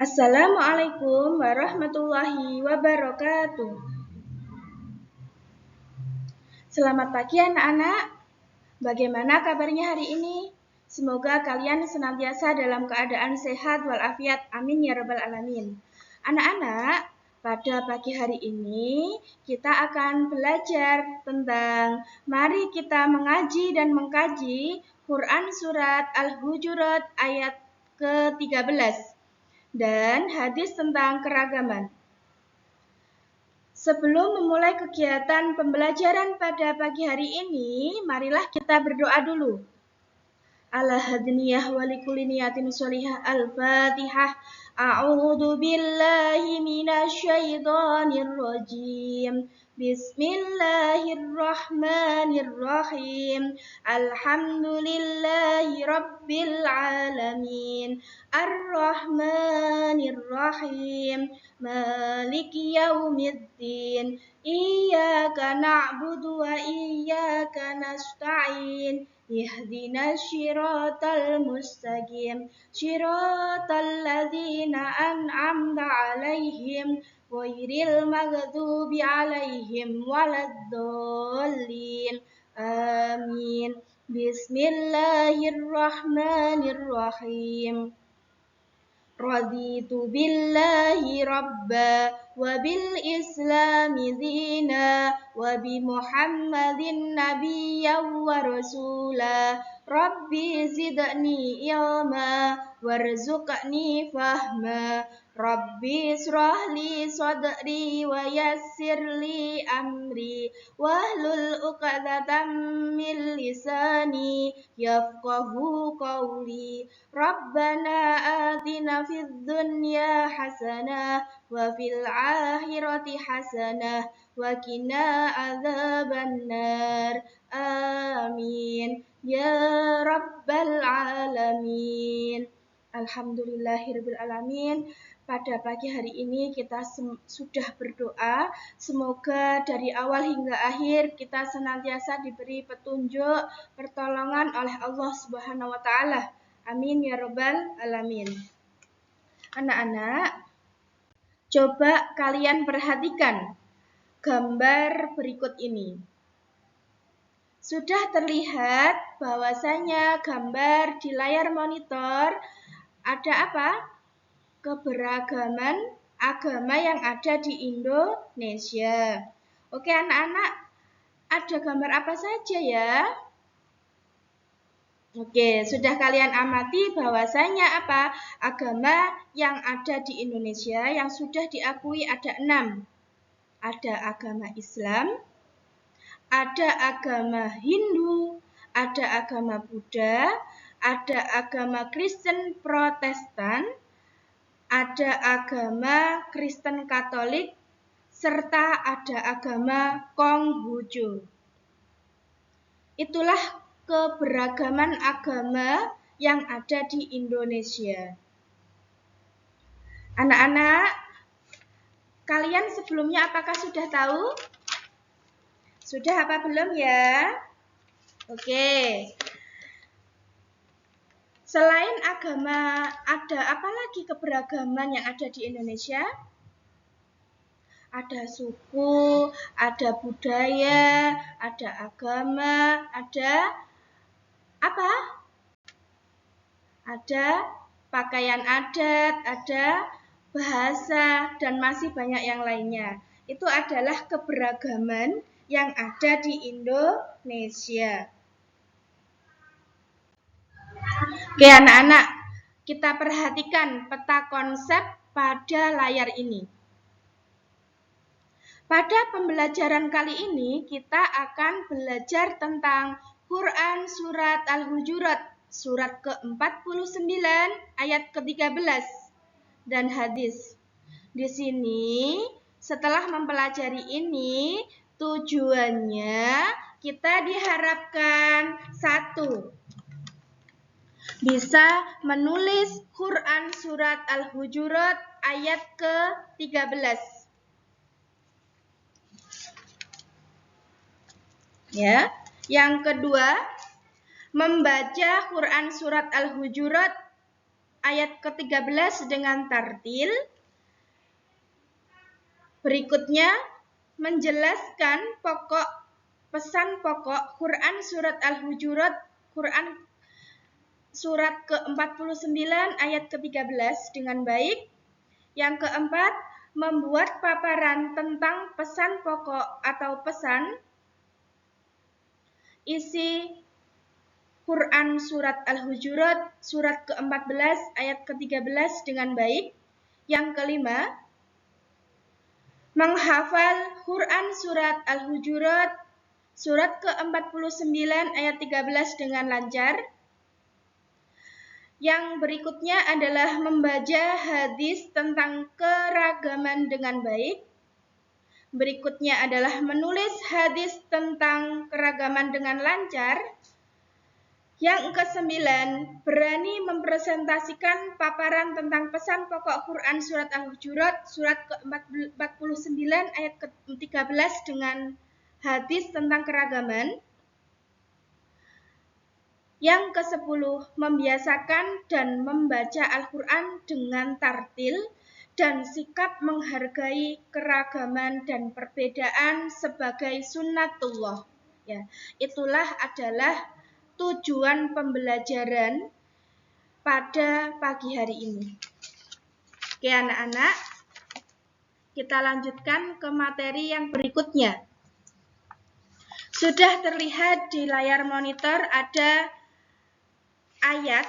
Assalamualaikum warahmatullahi wabarakatuh. Selamat pagi anak-anak. Bagaimana kabarnya hari ini? Semoga kalian senantiasa dalam keadaan sehat walafiat. Amin ya rabbal alamin. Anak-anak, pada pagi hari ini kita akan belajar tentang mari kita mengaji dan mengkaji Quran Surat Al-Hujurat ayat ke-13 dan hadis tentang keragaman. Sebelum memulai kegiatan pembelajaran pada pagi hari ini, marilah kita berdoa dulu. Ala hadniyah walikulli niyatin sholihah. Al-Fatihah. A'udzu billahi minasyaitonir rajim. Bismillahirrahmanirrahim. Alhamdulillahi rabbil alamin. Ar-Rahmanir-Rahim. Maliki yaumiddin. Iyyaka na'budu wa iyyaka nasta'in. Ihdinas syiratal mustaqim. Syiratal ladzina an'amta 'alaihim ghairil maghdubi 'alaihim waladdallin. Amin. Bismillahirrahmanirrahim. Raditu billahi rabba wa bil islami dina wa bi muhammadin nabiyyan wa rasula. Rabbi zidni ilma warzuqni fahma. Rabbi israh li sadri wa yassir li amri wahlul 'uqdatam min lisani yafqahu qawli. Rabbana atina fid dunya hasanah wa fil akhirati hasanah wa qina adzabannar. Amin ya rabbal alamin. Alhamdulillahirabbil alamin. Pada pagi hari ini kita sudah berdoa, semoga dari awal hingga akhir kita senantiasa diberi petunjuk, pertolongan oleh Allah Subhanahu wa taala. Amin ya rabbal alamin. Anak-anak, coba kalian perhatikan gambar berikut ini. Sudah terlihat bahwasanya gambar di layar monitor ada apa? Keberagaman agama yang ada di Indonesia. Oke anak-anak, ada gambar apa saja ya? Oke, sudah kalian amati bahwasanya apa? Agama yang ada di Indonesia yang sudah diakui ada 6. Ada agama Islam, ada agama Hindu, ada agama Buddha, ada agama Kristen Protestan, ada agama Kristen Katolik, serta ada agama Konghucu. Itulah keberagaman agama yang ada di Indonesia. Anak-anak, kalian sebelumnya apakah sudah tahu? Sudah apa belum ya? Oke. Selain agama, ada apa lagi keberagaman yang ada di Indonesia? Ada suku, ada budaya, ada agama, ada apa? Ada pakaian adat, ada bahasa, dan masih banyak yang lainnya. Itu adalah keberagaman yang ada di Indonesia. Oke anak-anak, kita perhatikan peta konsep pada layar ini. Pada pembelajaran kali ini kita akan belajar tentang Quran Surat Al-Hujurat, surat ke-49 ayat ke-13 dan hadis. Di sini setelah mempelajari ini tujuannya kita diharapkan 1. Bisa menulis Quran Surat Al-Hujurat ayat ke-13. Ya. Yang kedua, membaca Quran Surat Al-Hujurat ayat ke-13 dengan tartil. Berikutnya menjelaskan pesan pokok Quran surat Al-Hujurat, Quran surat ke-49 ayat ke-13 dengan baik. Yang keempat, membuat paparan tentang pesan pokok atau pesan isi Quran surat Al-Hujurat surat ke-14 ayat ke-13 dengan baik. Yang kelima, menghafal Quran surat Al-Hujurat surat ke-49 ayat 13 dengan lancar. Yang berikutnya adalah membaca hadis tentang keragaman dengan baik. Berikutnya adalah menulis hadis tentang keragaman dengan lancar. Yang ke-9, berani mempresentasikan paparan tentang pesan pokok Quran surat Al-Hujurat surat ke-49 ayat ke-13 dengan hadis tentang keragaman. Yang ke-10, membiasakan dan membaca Al-Quran dengan tartil dan sikap menghargai keragaman dan perbedaan sebagai sunnatullah. Ya, itulah adalah tujuan pembelajaran pada pagi hari ini. Oke anak-anak, kita lanjutkan ke materi yang berikutnya. Sudah terlihat di layar monitor ada ayat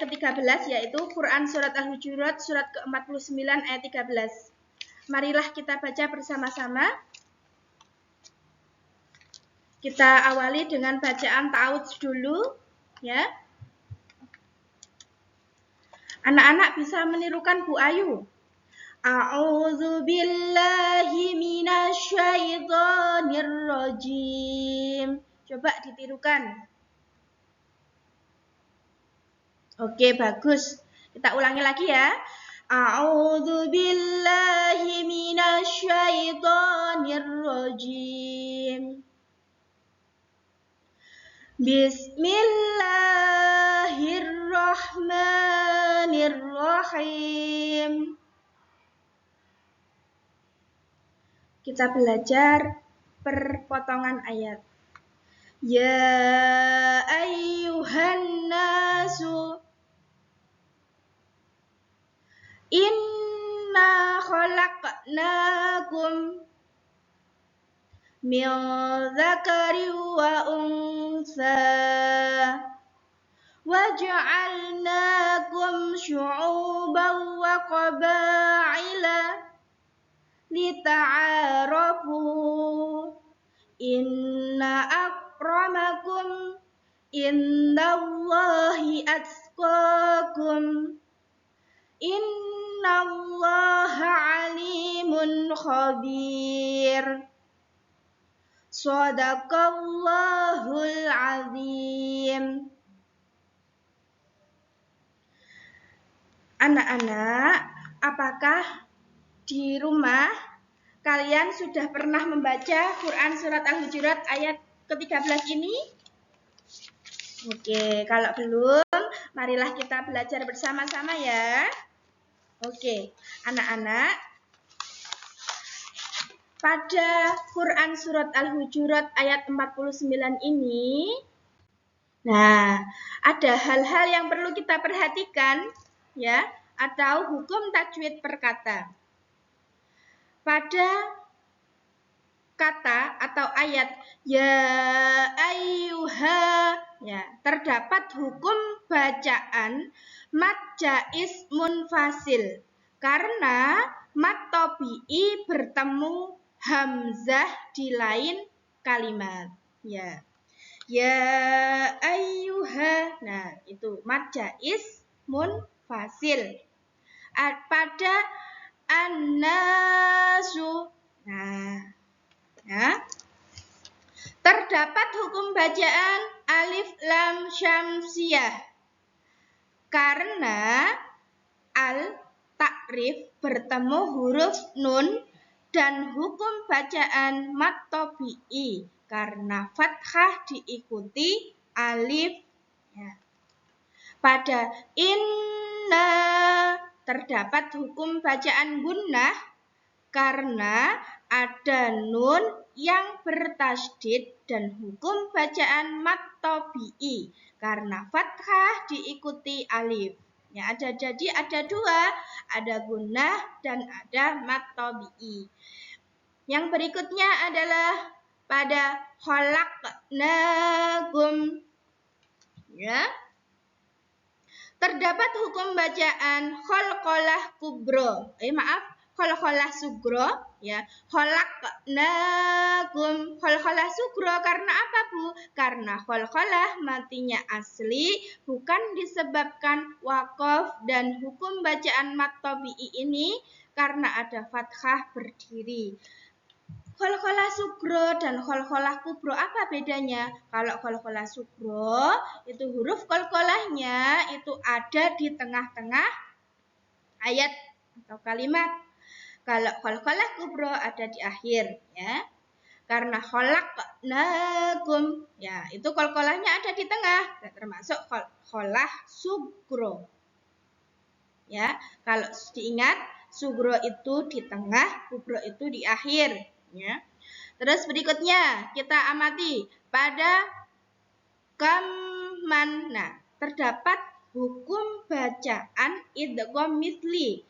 ke-13 yaitu Quran surat Al-Hujurat surat ke-49 ayat 13. Marilah kita baca bersama-sama. Kita awali dengan bacaan ta'awudz dulu ya. Anak-anak bisa menirukan Bu Ayu. A'udzu billahi minasyaitonir rajim. Coba ditirukan. Oke, bagus. Kita ulangi lagi ya. A'udzu billahi minasyaitonir rajim. Bismillahirrahmanirrahim. Kita belajar perpotongan ayat. Ya ayyuhan nasu inna khalaqnakum min dzakari wa unsa wa ja'alnakum syu'uban wa qaba'ila lita'arafu inna akramakum indallahi atqakum innallaha alimun khabir. Shadaqallahul azim. Anak-anak, apakah di rumah kalian sudah pernah membaca Quran surat Al-Hujurat ayat ke-13 ini? Oke, kalau belum, marilah kita belajar bersama-sama ya. Oke, anak-anak, pada Quran surat Al-Hujurat ayat 49 ini, nah, ada hal-hal yang perlu kita perhatikan ya, atau hukum tajwid perkata. Pada kata atau ayat ya ayyuha ya, terdapat hukum bacaan mad jaiz munfasil karena mad tabi'i bertemu hamzah di lain kalimat ya. Ya ayyuha, nah itu mad jaiz munfasil. Pada an-nasu, nah ya, terdapat hukum bacaan alif lam syamsiyah karena al takrif bertemu huruf nun dan hukum bacaan mad tabi'i karena fathah diikuti alif ya. Pada inna terdapat hukum bacaan gunnah karena ada nun yang bertasydid dan hukum bacaan mat tabi'i karena fathah diikuti alif. Ya, jadi ada dua, ada gunnah dan ada mat tabi'i. Yang berikutnya adalah pada khalaqnakum. Ya. Terdapat hukum bacaan khalqalah kubro. Khalqalah sugro, ya. Khalaqnakum. Khalqalah sugro karena apa, Bu? Karena khalqalah matinya asli, bukan disebabkan waqaf, dan hukum bacaan mat tabi'i ini karena ada fathah berdiri. Khalqalah sugro dan khalqalah kubro apa bedanya? Kalau khalqalah sugro itu huruf qalqalahnya itu ada di tengah-tengah ayat atau kalimat. Kalau khalqalah kubro ada di akhir, ya. Karena khalaqnakum, ya, itu qalqalahnya ada di tengah, termasuk khalqalah sugro. Ya, kalau diingat sugro itu di tengah, kubro itu di akhir. Ya. Terus berikutnya kita amati pada kaman. Nah, terdapat hukum bacaan idgham misli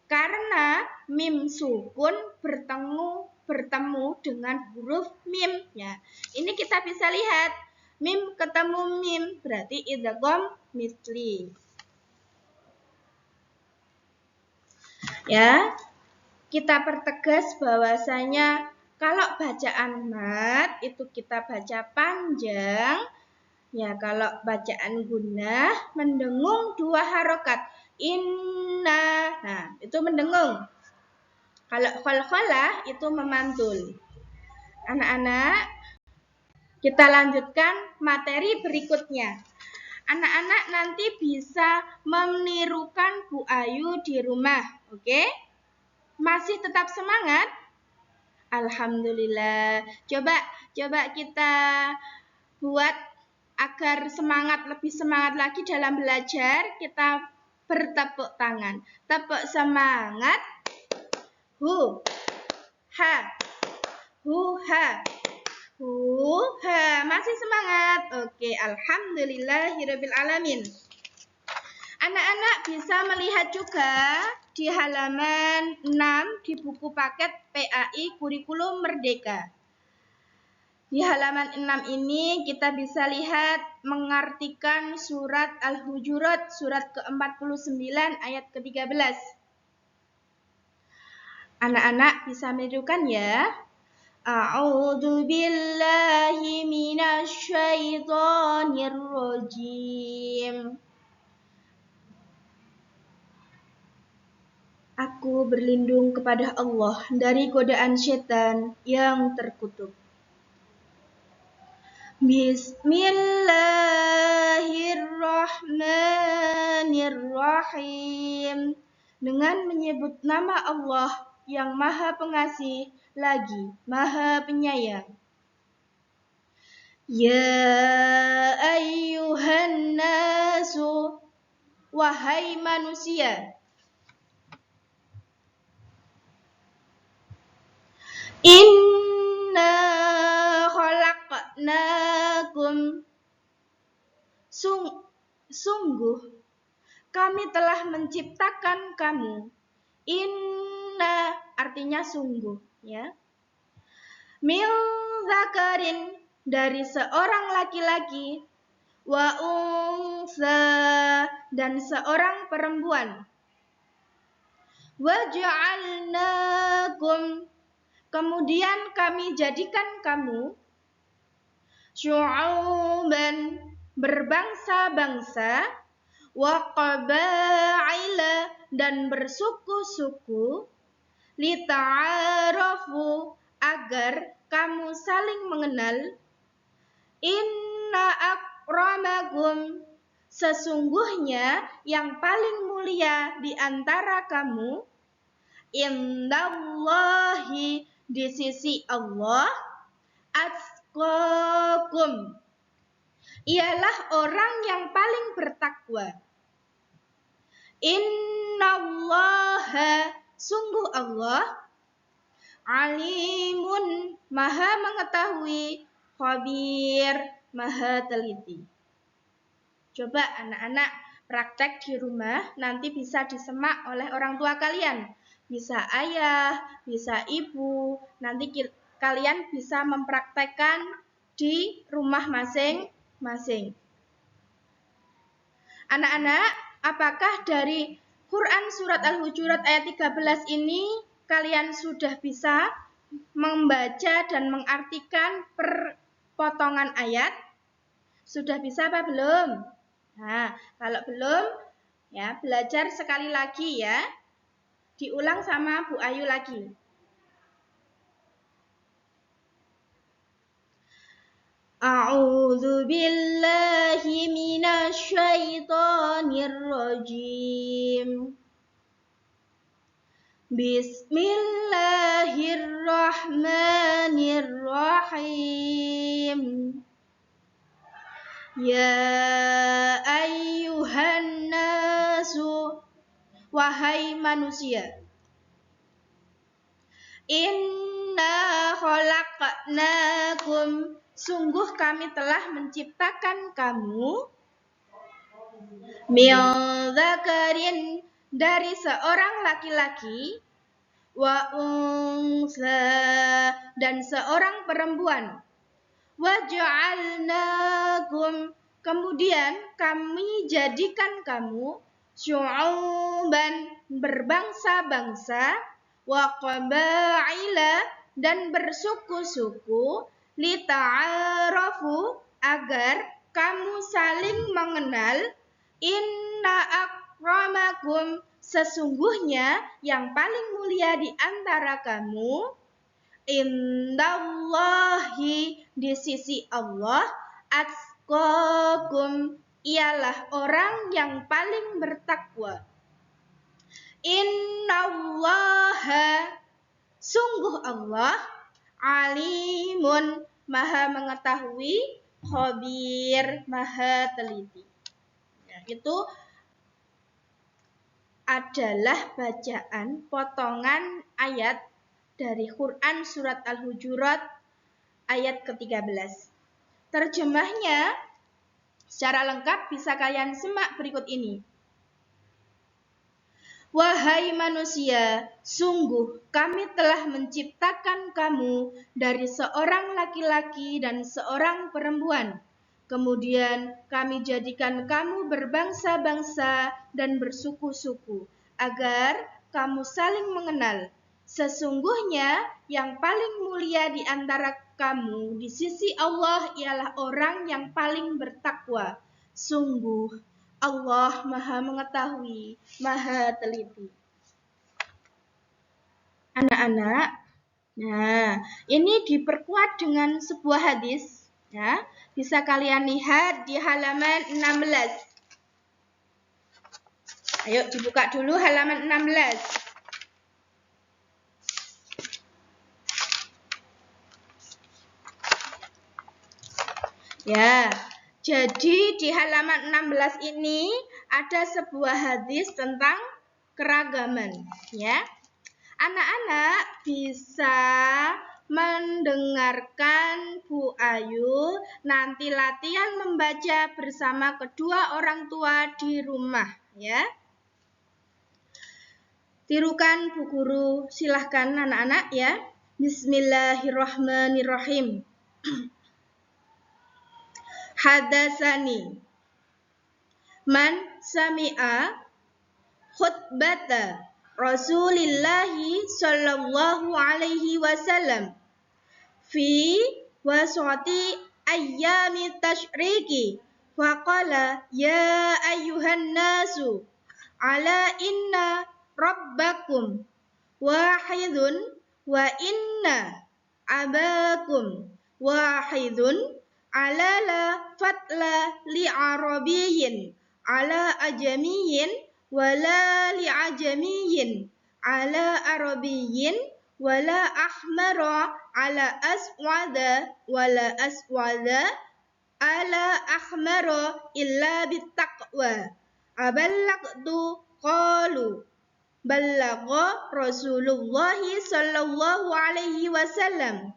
karena mim sukun bertemu dengan huruf mim. Ya. Ini kita bisa lihat mim ketemu mim berarti idgham misli. Ya. Kita pertegas bahwasanya kalau bacaan mat itu kita baca panjang, ya. Kalau bacaan gunnah mendengung 2 harokat, inna, nah itu mendengung. Kalau khalqalah itu memantul. Anak-anak, kita lanjutkan materi berikutnya. Anak-anak nanti bisa menirukan Bu Ayu di rumah, oke? Masih tetap semangat? Alhamdulillah. Coba kita buat agar lebih semangat lagi dalam belajar. Kita bertepuk tangan. Tepuk semangat. Hu, ha, hu, ha, hu, ha. Masih semangat? Oke, alhamdulillahirabbil alamin. Anak-anak bisa melihat juga di halaman 6 di buku paket PAI Kurikulum Merdeka. Di halaman 6 ini kita bisa lihat mengartikan surat Al-Hujurat, surat ke-49 ayat ke-13. Anak-anak bisa menirukan ya. A'udzu billahi minasyaitonir rajim. Aku berlindung kepada Allah dari godaan setan yang terkutuk. Bismillahirrahmanirrahim. Dengan menyebut nama Allah yang Maha Pengasih lagi Maha Penyayang. Ya ayyuhan nasu, wahai manusia. Inna khalaqnakum. Sungguh kami telah menciptakan kamu. Inna artinya sungguh, ya. Min zakarin dari seorang laki-laki, wa unsa dan seorang perempuan. Wa ja'alnakum kemudian kami jadikan kamu syu'uban berbangsa-bangsa, wa qaba'ila dan bersuku-suku, lita'arafu agar kamu saling mengenal. Inna akramakum sesungguhnya yang paling mulia di antara kamu, indallahi di sisi Allah, atqakum ialah orang yang paling bertakwa. Innallaha, sungguh Allah, alimun, maha mengetahui, khabir, maha teliti. Coba anak-anak praktek di rumah, nanti bisa disemak oleh orang tua kalian. Bisa ayah, bisa ibu, nanti kalian bisa mempraktekkan di rumah masing-masing. Anak-anak, apakah dari Quran Surat Al-Hujurat ayat 13 ini kalian sudah bisa membaca dan mengartikan perpotongan ayat? Sudah bisa apa belum? Nah, kalau belum, ya belajar sekali lagi ya. Diulang sama Bu Ayu lagi. A'udzu billahi minasyaitonir rajim. Bismillahirrahmanirrahim. Ya ayyuhan nasu, wahai manusia. Inna khalaqnakum, sungguh kami telah menciptakan kamu min dzakarin, dari seorang laki-laki, wa unsa, dan seorang perempuan, wa ja'alnakum, kemudian kami jadikan kamu syu'uban, berbangsa-bangsa, wa qabaila, dan bersuku-suku, lita'arafu, agar kamu saling mengenal. Inna akramakum, sesungguhnya yang paling mulia di antara kamu, indallahi, di sisi Allah, atqakum, ialah orang yang paling bertakwa. Innallaha, sungguh Allah, alimun, maha mengetahui, khabir, maha teliti. Nah, itu adalah bacaan potongan ayat dari Quran Surat Al-Hujurat ayat ke-13. Terjemahnya secara lengkap bisa kalian simak berikut ini. Wahai manusia, sungguh kami telah menciptakan kamu dari seorang laki-laki dan seorang perempuan. Kemudian kami jadikan kamu berbangsa-bangsa dan bersuku-suku, agar kamu saling mengenal. Sesungguhnya yang paling mulia di antara kamu di sisi Allah ialah orang yang paling bertakwa. Sungguh Allah maha mengetahui, maha teliti. Anak-anak, nah ini diperkuat dengan sebuah hadis, ya. Bisa kalian lihat di halaman 16. Ayo dibuka dulu halaman 16. Ya, jadi di halaman 16 ini ada sebuah hadis tentang keragaman, ya. Anak-anak bisa mendengarkan Bu Ayu nanti latihan membaca bersama kedua orang tua di rumah, ya. Tirukan Bu Guru, silahkan anak-anak ya. Bismillahirrahmanirrahim. Hadasani man sami'a khutbata Rasulillahi sallallahu alaihi wasallam fi wasati ayyami tasyriki faqala ya ayyuhan nasu ala inna rabbakum wahidun wa inna abakum wahidun ala la fatla li arabiyyin ala ajamiyyin wala li ajamiyyin ala arabiyyin wala ahmara ala aswada wala aswada ala ahmara illa bittaqwa aballaqtu qalu ballagha Rasulullah sallallahu alaihi wasallam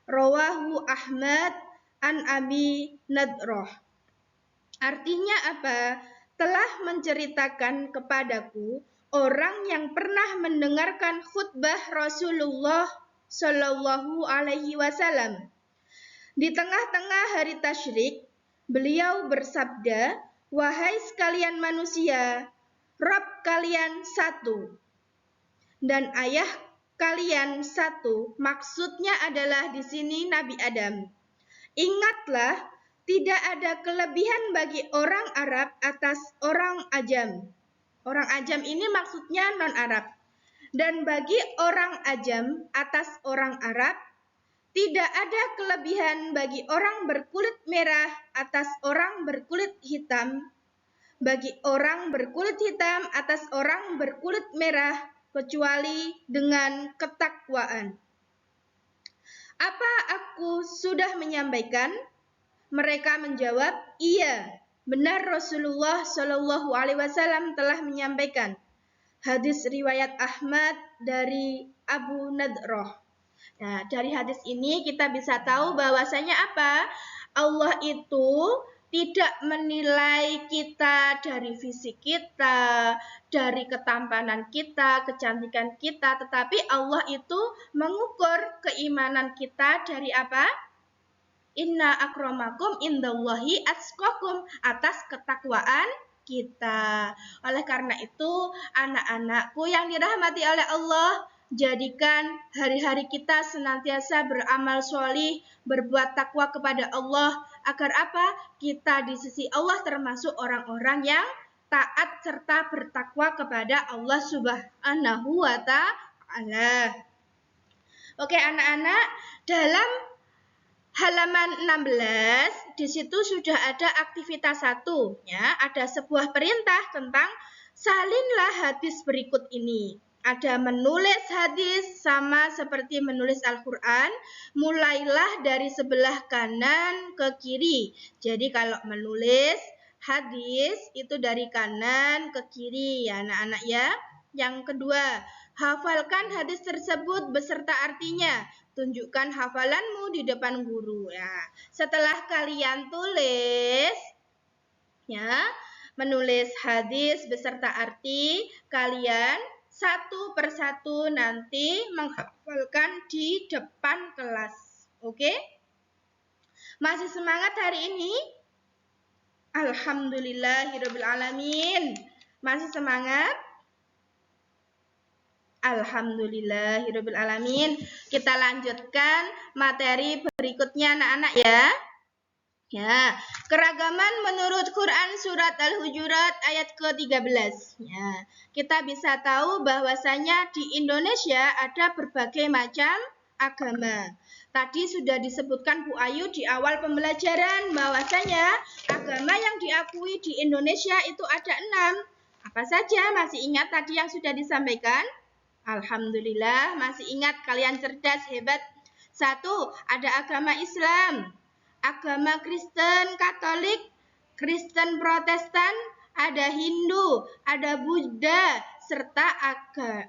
rawahu Ahmad an Abi Nadrah. Artinya apa? Telah menceritakan kepadaku orang yang pernah mendengarkan khutbah Rasulullah sallallahu alaihi wasallam. Di tengah-tengah hari tasyrik, beliau bersabda, "Wahai sekalian manusia, Rabb kalian satu, dan ayah kalian satu." Maksudnya adalah di sini Nabi Adam. Ingatlah, tidak ada kelebihan bagi orang Arab atas orang Ajam. Orang Ajam ini maksudnya non-Arab. Dan bagi orang Ajam atas orang Arab, tidak ada kelebihan bagi orang berkulit merah atas orang berkulit hitam, bagi orang berkulit hitam atas orang berkulit merah, kecuali dengan ketakwaan. Apa aku sudah menyampaikan? Mereka menjawab, iya, benar Rasulullah Shallallahu Alaihi Wasallam telah menyampaikan. Hadis riwayat Ahmad dari Abu Nadrah. Nah, dari hadis ini kita bisa tahu bahwasanya apa? Allah itu tidak menilai kita dari fisik kita, dari ketampanan kita, kecantikan kita, tetapi Allah itu mengukur keimanan kita dari apa? Inna akramakum indallahi atqakum, atas ketakwaan kita. Oleh karena itu, anak-anakku yang dirahmati oleh Allah, jadikan hari-hari kita senantiasa beramal sholih, berbuat takwa kepada Allah, agar apa? Kita di sisi Allah termasuk orang-orang yang taat serta bertakwa kepada Allah Subhanahu wa Ta'ala. Oke, anak-anak, dalam halaman 16, di situ sudah ada aktivitas 1, ya, ada sebuah perintah tentang salinlah hadis berikut ini. Ada menulis hadis sama seperti menulis Al-Quran, mulailah dari sebelah kanan ke kiri. Jadi kalau menulis hadis itu dari kanan ke kiri ya anak-anak ya. Yang kedua, hafalkan hadis tersebut beserta artinya. Tunjukkan hafalanmu di depan guru ya. Setelah kalian tulis ya, menulis hadis beserta arti, kalian satu persatu nanti menghafalkan di depan kelas. Oke? Masih semangat hari ini? Alhamdulillahirabbil alamin. Masih semangat? Alhamdulillahirabbil alamin. Kita lanjutkan materi berikutnya anak-anak ya. Ya, keragaman menurut Quran surat Al-Hujurat ayat ke-13. Ya, kita bisa tahu bahwasanya di Indonesia ada berbagai macam agama. Tadi sudah disebutkan Bu Ayu di awal pembelajaran bahwasanya agama yang diakui di Indonesia itu ada 6. Apa saja? Masih ingat tadi yang sudah disampaikan? Alhamdulillah, masih ingat, kalian cerdas, hebat. 1, ada agama Islam, agama Kristen Katolik, Kristen Protestan, ada Hindu, ada Buddha, serta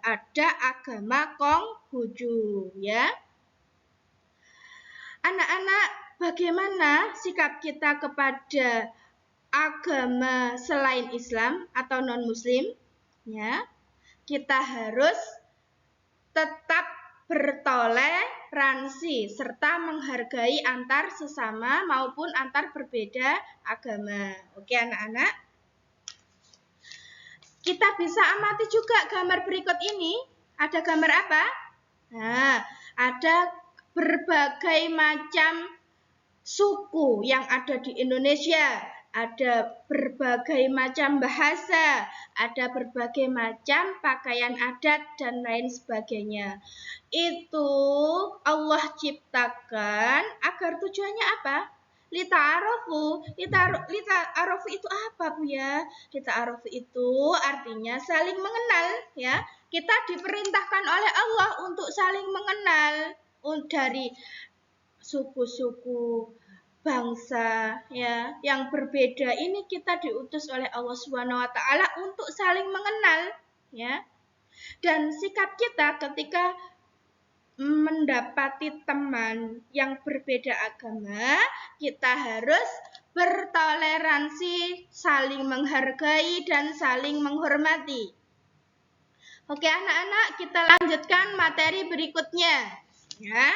ada agama Konghucu ya. Anak-anak, bagaimana sikap kita kepada agama selain Islam atau non-Muslim? Ya, kita harus tetap bertoleransi serta menghargai antar sesama maupun antar berbeda agama. Oke anak-anak. Kita bisa amati juga gambar berikut ini. Ada gambar apa? Nah, ada berbagai macam suku yang ada di Indonesia. Ada berbagai macam bahasa, ada berbagai macam pakaian adat dan lain sebagainya. Itu Allah ciptakan agar tujuannya apa? Lita'arofu. Lita'arofu itu apa Bu ya? Lita'arofu itu artinya saling mengenal ya. Kita diperintahkan oleh Allah untuk saling mengenal dari suku-suku bangsa ya yang berbeda ini kita diutus oleh Allah Subhanahu wa taala untuk saling mengenal ya. Dan sikap kita ketika mendapati teman yang berbeda agama, kita harus bertoleransi, saling menghargai dan saling menghormati. Oke anak-anak, kita lanjutkan materi berikutnya ya.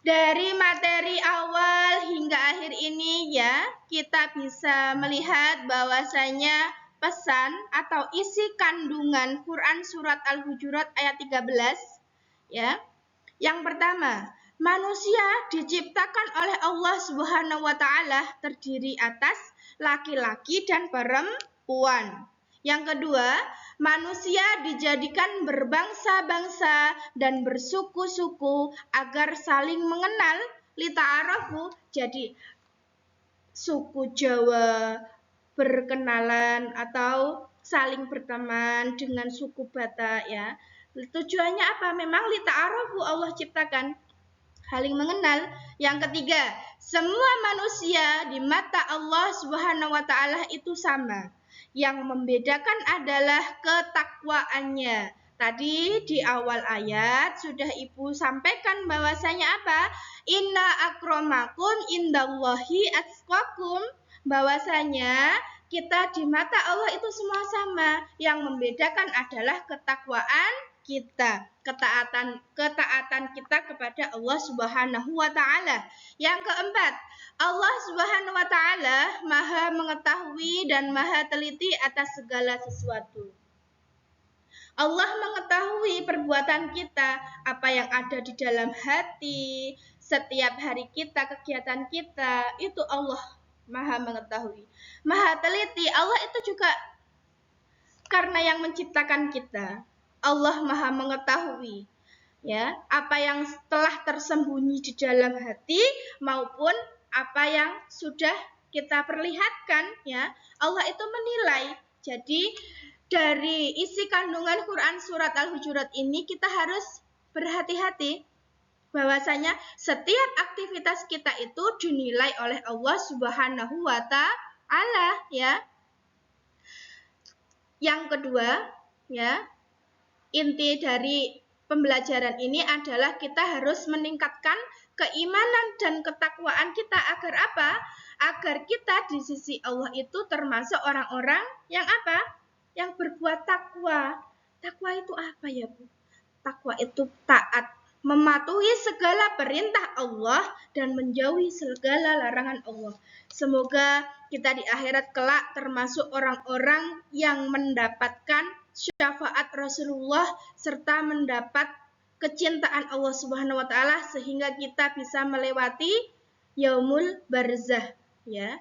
Dari materi awal hingga akhir ini ya, kita bisa melihat bahwasanya pesan atau isi kandungan Quran surat Al-Hujurat ayat 13 ya. Yang pertama, manusia diciptakan oleh Allah Subhanahu wa taala terdiri atas laki-laki dan perempuan. Yang kedua, manusia dijadikan berbangsa-bangsa dan bersuku-suku agar saling mengenal, lita'arafu, jadi suku Jawa berkenalan atau saling berteman dengan suku Batak ya. Tujuannya apa? Memang lita'arafu Allah ciptakan saling mengenal. Yang ketiga, semua manusia di mata Allah Subhanahu wa taala itu sama. Yang membedakan adalah ketakwaannya. Tadi di awal ayat sudah Ibu sampaikan bahwasanya apa? Inna akramakum indallahi atqakum. Bahwasanya kita di mata Allah itu semua sama. Yang membedakan adalah ketakwaan kita, ketaatan kita kepada Allah Subhanahu wa taala. Yang keempat, Allah Subhanahu wa taala Maha mengetahui dan Maha teliti atas segala sesuatu. Allah mengetahui perbuatan kita, apa yang ada di dalam hati, setiap hari kita, kegiatan kita, itu Allah Maha mengetahui. Maha teliti, Allah itu juga karena yang menciptakan kita. Allah Maha mengetahui ya, apa yang telah tersembunyi di dalam hati maupun apa yang sudah kita perlihatkan ya. Allah itu menilai. Jadi dari isi kandungan Quran surat Al-Hujurat ini kita harus berhati-hati bahwasanya setiap aktivitas kita itu dinilai oleh Allah Subhanahu wa taala ya. Yang kedua ya, inti dari pembelajaran ini adalah kita harus meningkatkan keimanan dan ketakwaan kita agar apa? Agar kita di sisi Allah itu termasuk orang-orang yang apa? Yang berbuat takwa. Takwa itu apa ya, Bu? Takwa itu taat, mematuhi segala perintah Allah dan menjauhi segala larangan Allah. Semoga kita di akhirat kelak termasuk orang-orang yang mendapatkan syafaat Rasulullah serta mendapat kecintaan Allah Subhanahu wa taala sehingga kita bisa melewati yaumul barzah ya.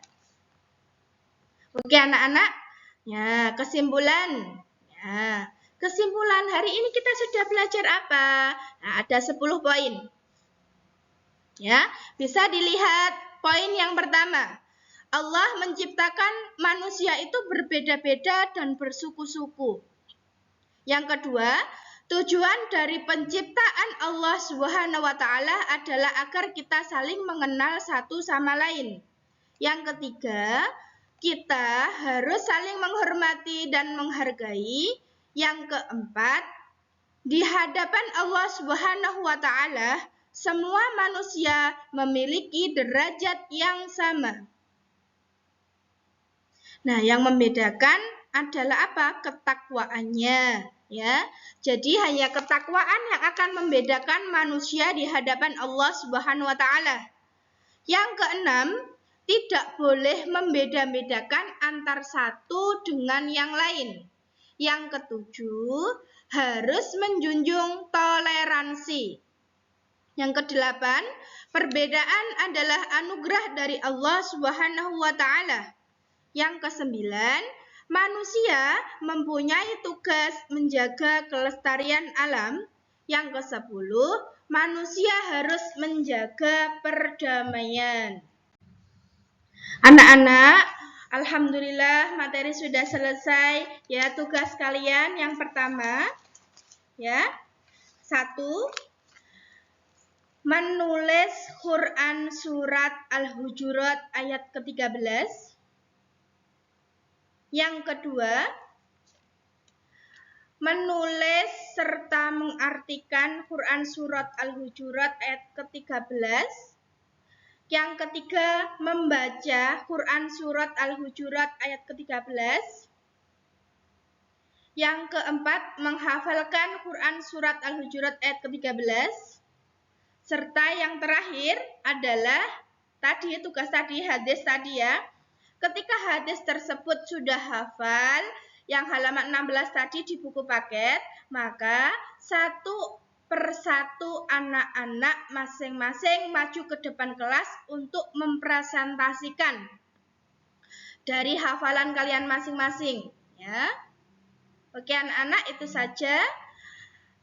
Oke anak-anak. Ya, kesimpulan. Ya. Kesimpulan hari ini kita sudah belajar apa? Nah, ada 10 poin. Ya, bisa dilihat poin yang pertama. Allah menciptakan manusia itu berbeda-beda dan bersuku-suku. Yang kedua, tujuan dari penciptaan Allah Subhanahu wa taala adalah agar kita saling mengenal satu sama lain. Yang ketiga, kita harus saling menghormati dan menghargai. Yang keempat, di hadapan Allah Subhanahu wa taala, semua manusia memiliki derajat yang sama. Nah, yang membedakan adalah apa? Ketakwaannya, ya. Jadi hanya ketakwaan yang akan membedakan manusia di hadapan Allah Subhanahu wa taala. Yang keenam, tidak boleh membeda-bedakan antar satu dengan yang lain. Yang ketujuh, harus menjunjung toleransi. Yang kedelapan, perbedaan adalah anugerah dari Allah Subhanahu wa taala. Yang kesembilan, manusia mempunyai tugas menjaga kelestarian alam. Yang kesepuluh, manusia harus menjaga perdamaian. Anak-anak, alhamdulillah materi sudah selesai. Ya, tugas kalian yang pertama, ya, 1, Menulis Quran surat Al-Hujurat ayat ke-13. Yang kedua, menulis serta mengartikan Quran surat Al-Hujurat ayat ke-13. Yang ketiga, membaca Quran surat Al-Hujurat ayat ke-13. Yang keempat, menghafalkan Quran surat Al-Hujurat ayat ke-13. Serta yang terakhir adalah tugas tadi, hadis tadi ya. Ketika hadis tersebut sudah hafal, yang halaman 16 tadi di buku paket, maka satu persatu anak-anak masing-masing maju ke depan kelas untuk mempresentasikan dari hafalan kalian masing-masing ya. Oke anak-anak, itu saja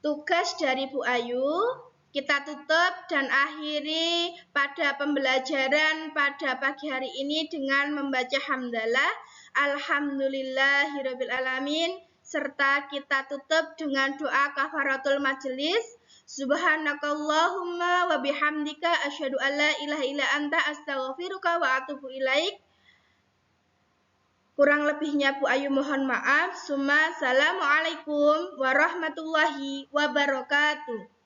tugas dari Bu Ayu. Kita tutup dan akhiri pada pembelajaran pada pagi hari ini dengan membaca hamdalah alhamdulillahirabbil alamin, serta kita tutup dengan doa kafaratul majelis. Subhanakallahumma wa bihamdika asyhadu an la ilaha illa anta astaghfiruka wa atubu ilaik. Kurang lebihnya Bu Ayu mohon maaf. Assalamualaikum warahmatullahi wabarakatuh.